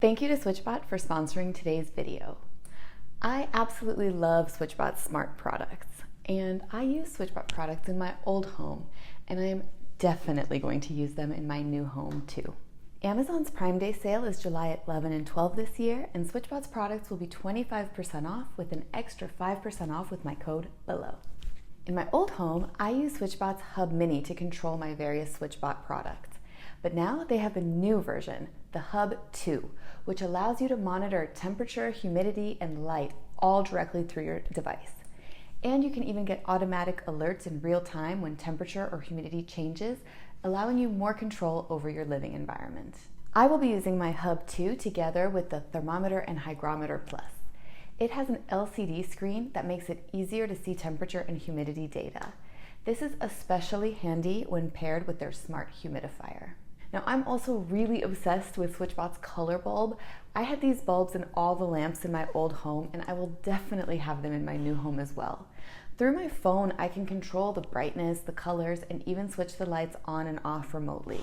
Thank you to SwitchBot for sponsoring today's video. I absolutely love SwitchBot's smart products, and I use SwitchBot products in my old home, and I am definitely going to use them in my new home too. Amazon's Prime Day sale is July 11 and 12 this year, and SwitchBot's products will be 25% off with an extra 5% off with my code below. In my old home, I use SwitchBot's Hub Mini to control my various SwitchBot products. But now they have a new version, the Hub 2, which allows you to monitor temperature, humidity, and light all directly through your device. And you can even get automatic alerts in real time when temperature or humidity changes, allowing you more control over your living environment. I will be using my Hub 2 together with the Thermometer and Hygrometer Plus. It has an LCD screen that makes it easier to see temperature and humidity data. This is especially handy when paired with their smart humidifier. Now, I'm also really obsessed with SwitchBot's color bulb. I had these bulbs in all the lamps in my old home, and I will definitely have them in my new home as well. Through my phone, I can control the brightness, the colors, and even switch the lights on and off remotely.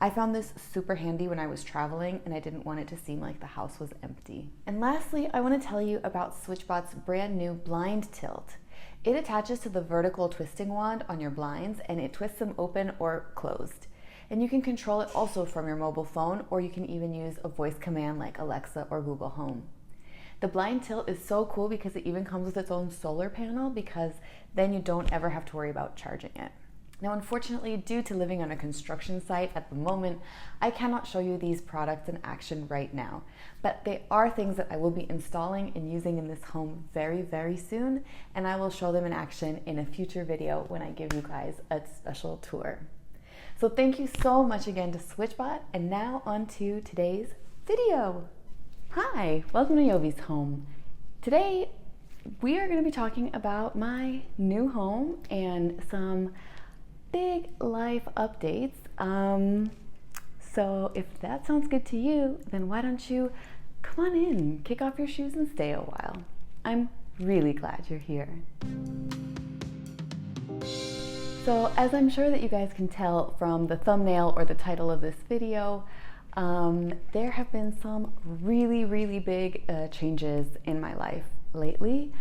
I found this super handy when I was traveling, and I didn't want it to seem like the house was empty. And lastly, I want to tell you about SwitchBot's brand new blind tilt. It attaches to the vertical twisting wand on your blinds, and it twists them open or closed. And you can control it also from your mobile phone, or you can even use a voice command like Alexa or Google Home. The blind tilt is so cool because it even comes with its own solar panel, because then you don't ever have to worry about charging it. Now, unfortunately, due to living on a construction site at the moment, I cannot show you these products in action right now, but they are things that I will be installing and using in this home very, very soon, and I will show them in action in a future video when I give you guys a special tour. So thank you so much again to SwitchBot, and now on to today's video. Hi, welcome to Jovie's home. Today, we are going to be talking about my new home and some big life updates. So if that sounds good to you, then why don't you come on in, kick off your shoes and stay a while. I'm really glad you're here. So as I'm sure that you guys can tell from the thumbnail or the title of this video, there have been some really big changes in my life lately.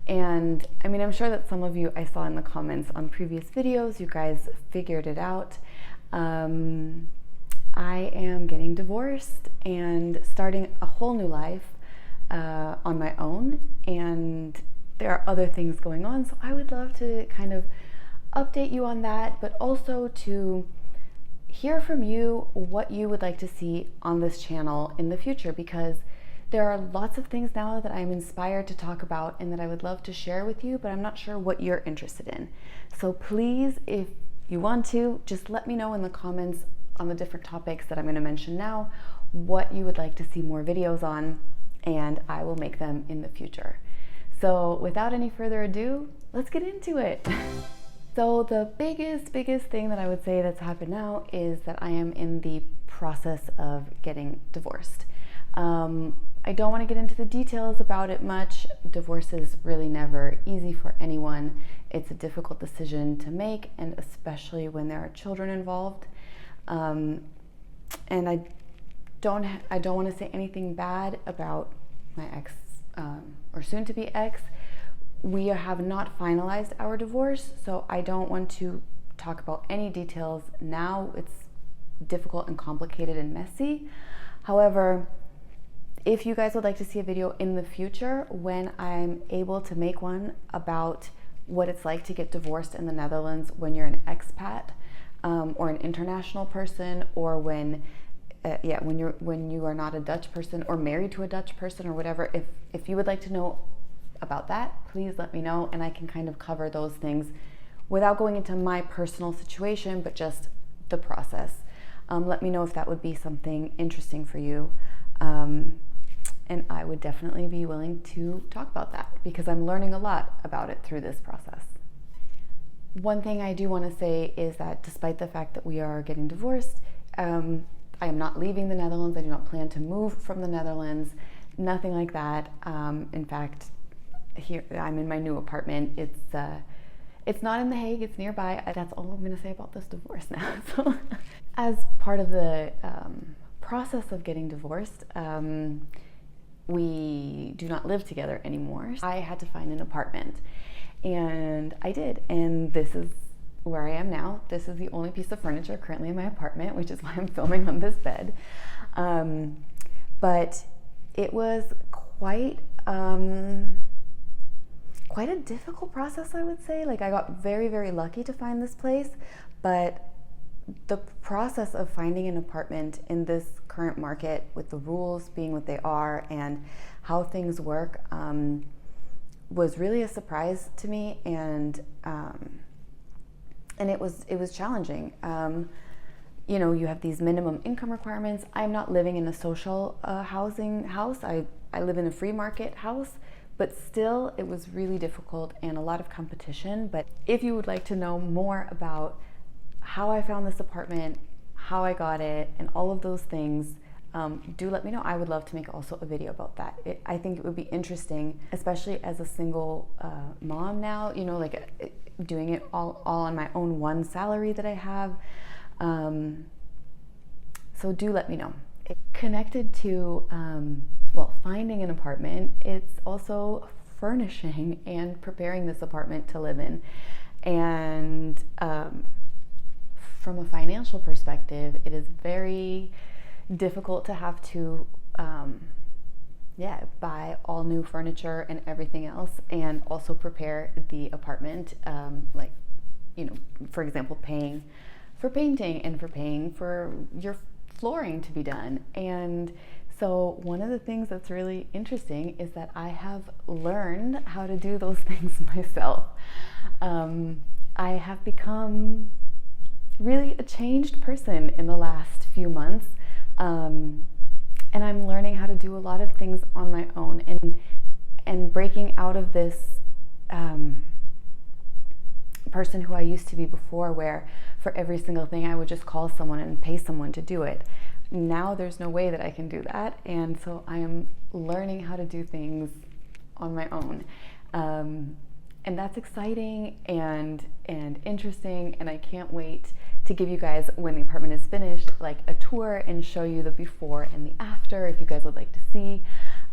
And I mean, I'm sure that some of you, I saw in the comments on previous videos, you guys figured it out. I am getting divorced and starting a whole new life on my own. And there are other things going on. So I would love to kind of update you on that, but also to hear from you what you would like to see on this channel in the future, because there are lots of things now that I'm inspired to talk about and that I would love to share with you, but I'm not sure what you're interested in. So please, if you want to, just let me know in the comments on the different topics that I'm going to mention now, what you would like to see more videos on, and I will make them in the future. So without any further ado, let's get into it. So the biggest thing that I would say that's happened now is that I am in the process of getting divorced. I don't want to get into the details about it much. Divorce is really never easy for anyone. It's a difficult decision to make, and especially when there are children involved. And I don't want to say anything bad about my ex, or soon-to-be ex. We have not finalized our divorce, so I don't want to talk about any details now. It's difficult and complicated and messy. However, if you guys would like to see a video in the future when I'm able to make one about what it's like to get divorced in the Netherlands when you're an expat, or an international person, or when you are not a Dutch person or married to a Dutch person or whatever, if you would like to know about that, please let me know, and I can kind of cover those things without going into my personal situation, but just the process. Let me know if that would be something interesting for you. And I would definitely be willing to talk about that, because I'm learning a lot about it through this process. One thing I do want to say is that despite the fact that we are getting divorced, I am not leaving the Netherlands. I do not plan to move from the Netherlands, nothing like that. In fact, here I'm in my new apartment. It's not in The Hague, it's nearby. That's all I'm going to say about this divorce now. So, as part of the process of getting divorced, we do not live together anymore. I had to find an apartment, and I did, and this is where I am now. This is the only piece of furniture currently in my apartment, which is why I'm filming on this bed. But it was quite a difficult process, I would say. Like, I got very, very lucky to find this place, but the process of finding an apartment in this current market, with the rules being what they are and how things work, was really a surprise to me, and it was challenging. You know, you have these minimum income requirements. I'm not living in a social housing house. I live in a free market house, but still it was really difficult and a lot of competition. But if you would like to know more about how I found this apartment, how I got it, and all of those things, do let me know. I would love to make also a video about that. I think it would be interesting, especially as a single mom now, you know, like doing it all on my own one salary that I have. So do let me know. Connected to, well, finding an apartment, it's also furnishing and preparing this apartment to live in. And from a financial perspective, it is very difficult to have to buy all new furniture and everything else, and also prepare the apartment, like, you know, for example, paying for painting and for paying for your flooring to be done. And so one of the things that's really interesting is that I have learned how to do those things myself. I have become really a changed person in the last few months, and I'm learning how to do a lot of things on my own, and breaking out of this person who I used to be before, where for every single thing I would just call someone and pay someone to do it. Now there's no way that I can do that, and so I am learning how to do things on my own, and that's exciting and interesting, and I can't wait to give you guys, when the apartment is finished, like a tour and show you the before and the after, if you guys would like to see.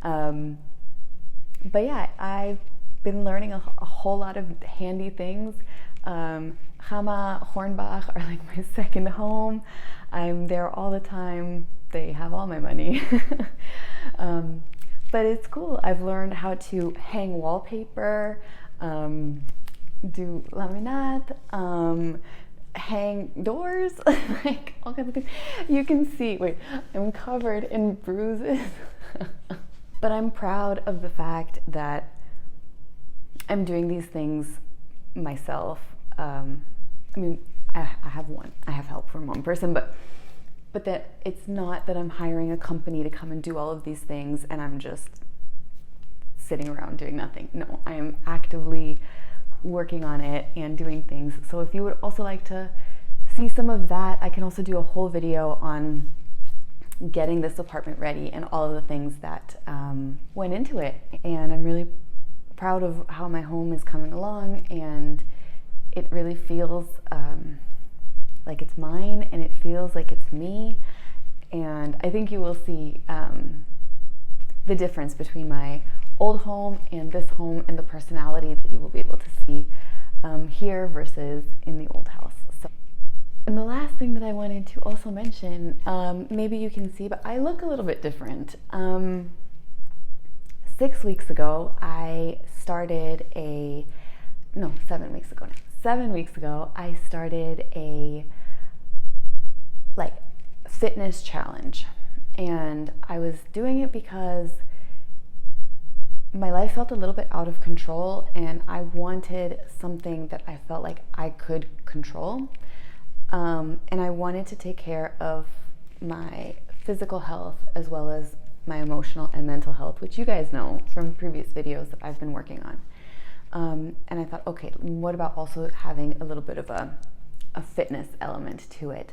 But yeah, I've been learning a whole lot of handy things. Hama, Hornbach are like my second home. I'm there all the time. They have all my money. But it's cool. I've learned how to hang wallpaper, do laminate, hang doors, like all kinds of things. You can see, wait, I'm covered in bruises. But I'm proud of the fact that I'm doing these things myself. I mean, I have help from one person, but that it's not that I'm hiring a company to come and do all of these things and I'm just sitting around doing nothing. No, I am actively working on it and doing things. So if you would also like to see some of that, I can also do a whole video on getting this apartment ready and all of the things that went into it. And I'm really proud of how my home is coming along, and it really feels like it's mine, and it feels like it's me. And I think you will see the difference between my old home and this home, and the personality that you will be able to see here versus in the old house. So, and the last thing that I wanted to also mention, maybe you can see, but I look a little bit different. 6 weeks ago, I started 7 weeks ago now. 7 weeks ago, I started a fitness challenge, and I was doing it because my life felt a little bit out of control, and I wanted something that I felt like I could control, and I wanted to take care of my physical health as well as my emotional and mental health, which you guys know from previous videos that I've been working on. And I thought, okay, what about also having a little bit of a fitness element to it?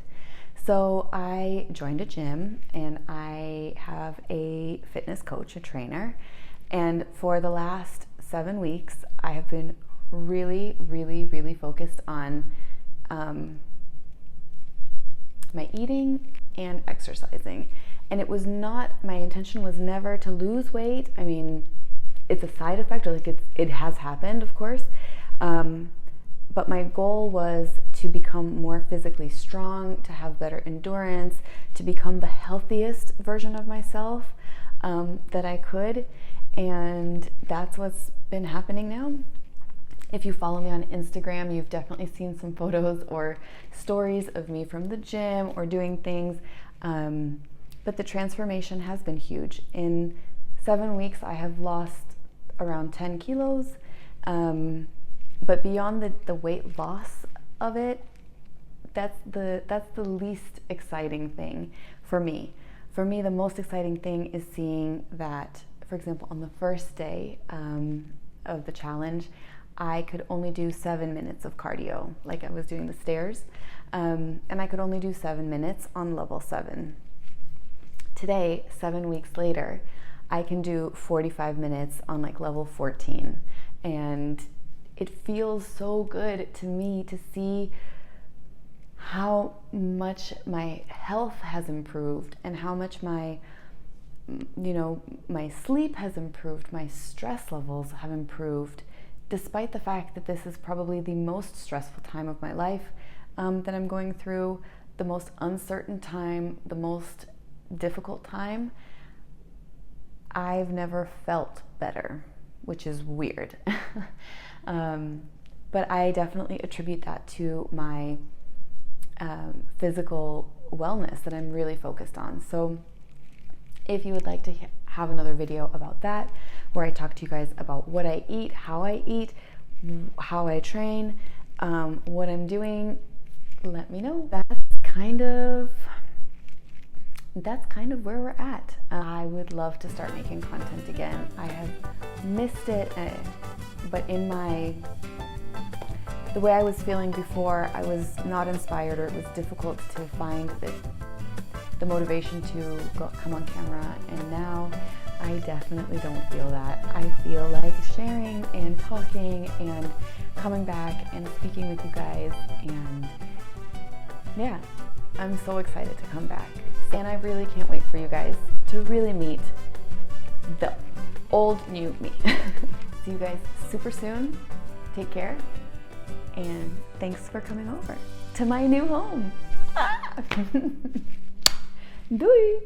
So I joined a gym, and I have a fitness coach, a trainer, and for the last 7 weeks, I have been really, really, really focused on my eating and exercising. And it was not, my intention was never to lose weight. I mean, it's a side effect, or like it has happened, of course. But my goal was to become more physically strong, to have better endurance, to become the healthiest version of myself that I could. And that's what's been happening now. If you follow me on Instagram, you've definitely seen some photos or stories of me from the gym or doing things. But the transformation has been huge. In 7 weeks, I have lost around 10 kilos. But beyond the weight loss of it, that's the least exciting thing for me. For me, the most exciting thing is seeing that, for example, on the first day of the challenge, I could only do 7 minutes of cardio, like I was doing the stairs, and I could only do 7 minutes on level 7. Today, 7 weeks later, I can do 45 minutes on like level 14, and it feels so good to me to see how much my health has improved and how much my sleep has improved, my stress levels have improved, despite the fact that this is probably the most stressful time of my life that I'm going through, the most uncertain time, the most difficult time. I've never felt better, which is weird. But I definitely attribute that to my physical wellness that I'm really focused on. So if you would like to have another video about that, where I talk to you guys about what I eat, how I train, what I'm doing, let me know. That's kind of where we're at. I would love to start making content again. I have missed it, but the way I was feeling before, I was not inspired, or it was difficult to find the motivation to come on camera, and now I definitely don't feel that. I feel like sharing and talking and coming back and speaking with you guys, and yeah, I'm so excited to come back. And I really can't wait for you guys to really meet the old new me. See you guys super soon. Take care. And thanks for coming over to my new home. Doei!